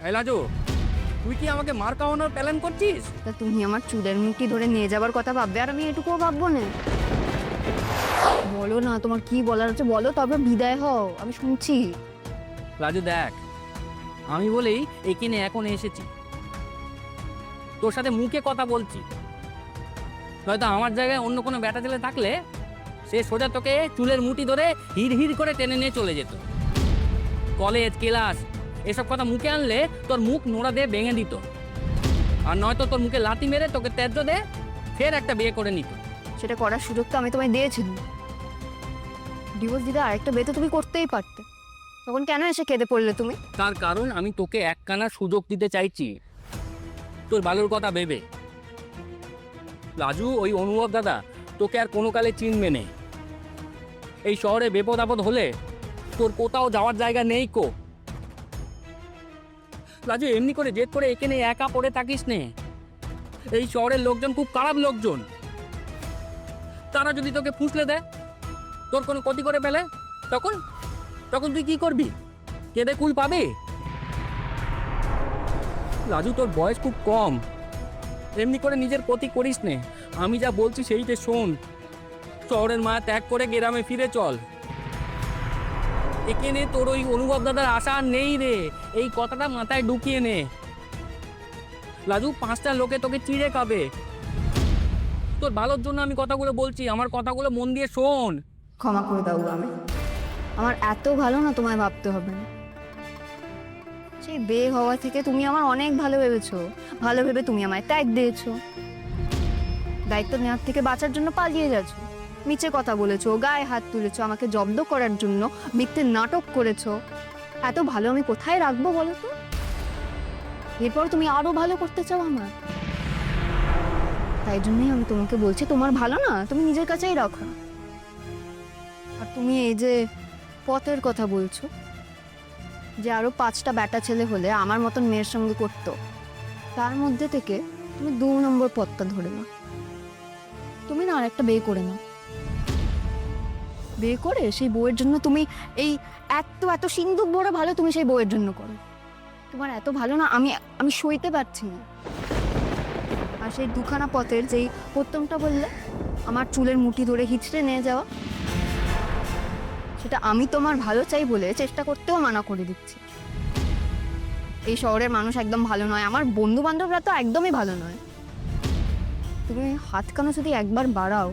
এই লাজু, তুই কি আমাকে মার খাওয়ানোর প্ল্যান করছিস? তা তুমি আমার চুলের মুঠি ধরে নিয়ে যাবার কথা ভাববে আর আমি এটুকুও ভাববো না? বলো না, তোমার কি বলার আছে বলো, তবে বিদায় হও, আমি শুনছি। রাজু দেখ, আমি বলেই এখানে এখন এসেছি, তোর সাথে মুখে কথা বলছি। নয়তো আমার জায়গায় অন্য কোনো ব্যাটা ছেলে থাকলে সে সোজা তোকে চুলের মুঠি ধরে হির হির করে টেনে নিয়ে চলে যেত। কলেজ ক্লাস এসব কথা মুখে আনলে তোর মুখ নোড়া দিয়ে ভেঙে দিত, আর নয়তো তোর মুখে লাথি মেরে তোকে ত্যায্য দে ফের একটা বিয়ে করে নিত। সেটা করার সুযোগ তো আমি তোমায় দিয়েছিলাম। ডিভোর্স দিতে আরেকটা বিয়ে তো তুমি করতেই পারতে, তখন কেন এসে কেঁদে পড়লে তুমি? তার কারণ আমি তোকে একখানা সুযোগ দিতে চাইছি তোর ভালোর কথা ভেবে। রাজু, ওই অনুভব দাদা তোকে আর কোনো কালে চিনবে নেই। এই শহরে বিপদ আপদ হলে তোর কোথাও যাওয়ার জায়গা নেই কো। রাজু, এমনি করে জেদ করে এখানে একা পড়ে থাকিস নে। এই শহরের লোকজন খুব খারাপ লোকজন, তারা যদি তোকে ফুসলে দেয়, তোর কোনো ক্ষতি করে ফেলে, তখন তখন তুই কি করবি? কেঁদে কুল পাবে? রাজু, তোর বয়স খুব কম, এমনি করে নিজের ক্ষতি করিস নে। আমি যা বলছি সেইটা শোন। শহরের মায়া ত্যাগ করে গ্রামে ফিরে চল। এখানে তোর ওই অনুভব দাদার আশা আর নেই রে, এই কথাটা মাথায় ঢুকিয়ে নে। রাজু, 5টা লোকে তোকে চিড়ে খাবে। তোর ভালোর জন্য আমি কথাগুলো বলছি, আমার কথাগুলো মন দিয়ে শোন। ক্ষমা করে দাও আমি, আমার এত ভালো না তোমায় ভাবতে হবে না। সেই বিয়ে হওয়া থেকে তুমি আমার অনেক ভালো ভেবেছো, ভালো ভেবে তুমি আমায় ত্যাগ দিয়েছো। দায়িত্ব নেওয়ার থেকে বাঁচার জন্য পালিয়ে যাচ্ছো, মিছে কথা বলেছো, গায়ে হাত তুলেছো, আমাকে জব্দ করার জন্য মিথ্যে নাটক করেছো। এত ভালো আমি কোথায় রাখবো বলো তো? এরপর তুমি আরো ভালো করতে চাও আমার, তাই জন্যই আমি তোমাকে বলছি তোমার ভালো না তুমি নিজের কাছেই রাখো। আর তুমি এই যে পথের কথা বলছো, যে আরো 5টা ব্যাটা ছেলে হলে আমার মতন মেয়ের সঙ্গে করতো, তার মধ্যে থেকে তুমি 2 নম্বর পথটা ধরে নাও। তুমি না আরেকটা বিয়ে করে নাও, বিয়ে করে সেই বউয়ের জন্য তুমি এই এত এত সিন্দুক ভরে ভালো তুমি সেই বউয়ের জন্য করো। তোমার এত ভালো না আমি আমি সইতে পারছি না। আর সেই 2খানা পথের যেই প্রথমটা বললে আমার চুলের মুঠি ধরে হিচড়ে নিয়ে যাওয়া, সেটা আমি তোমার ভালো চাই বলে চেষ্টা করতেও মানা করে দিচ্ছি। এই শহরের মানুষ একদম ভালো নয়, আমার বন্ধু বান্ধবরা তো একদমই ভালো নয়। তুমি হাতখানা যদি একবার বাড়াও,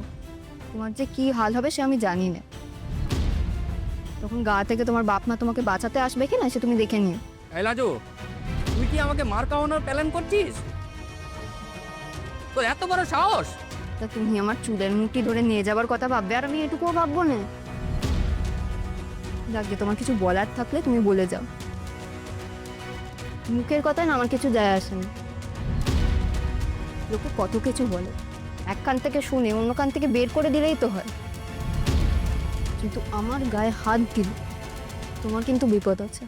তোমার যে কি হাল হবে সে আমি জানি না। তখন গা থেকে তোমার বাপ মা তোমাকে বাঁচাতে আসবে কি না সে তুমি দেখে নিও। এই লাজু, তুই কি আমাকে মার খাওয়ানোর প্ল্যান করছিস? তোর এত বড় সাহস! তা তুমি আমার চুলের মুঠি ধরে নিয়ে যাবার কথা ভাববে আর আমি এটুকুও ভাববো না? যাকে তোমার কিছু বলার থাকলে তুমি বলে যাও, মুখের কথায় না আমার কিছু যায় আসে না। লোকে কত কিছু বলে, এক কান থেকে শুনে অন্য কান থেকে বের করে দিলেই তো হয়। কিন্তু আমার গায়ে হাত দিলে তোমার কিন্তু বিপদ আছে।